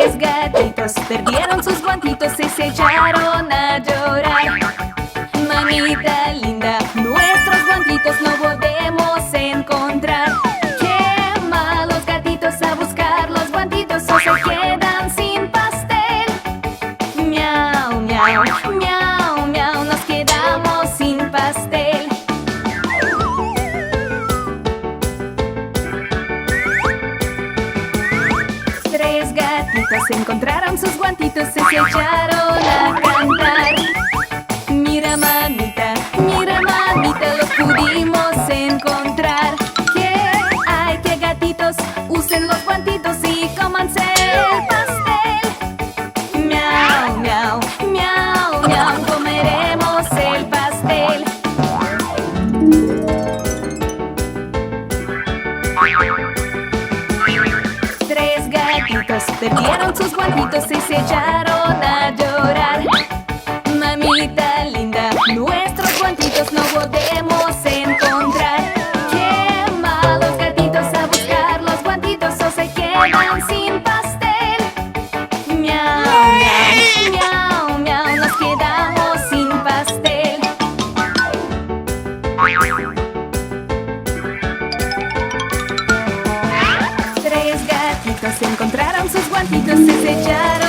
Tres gatitos perdieron sus guantitos y se echaron a llorar. Mamita linda, nuestros guantitos no podemos encontrar. Qué malos gatitos a buscar los guantitos o se quedan sin pastel. Miau, miau, miau, miau, nos quedamos sin pastel. Tres gatitos encontraron sus guantitos y se echaron a cantar. Mira mamita, los pudimos encontrar. ¿Qué hay? Que gatitos usen los guantitos y cómanse el pastel. Miau, miau, miau, miau, comeremos el pastel. Tres gatitos perdieron sus guantitos y se echaron a llorar. Mamita linda, nuestros guantitos no podemos encontrar. Qué malos gatitos a buscar los guantitos o se quedan sin pastel. Miau, miau, miau, miau, nos quedamos sin pastel. Tres gatitos encontraron sus guantitos y se echaron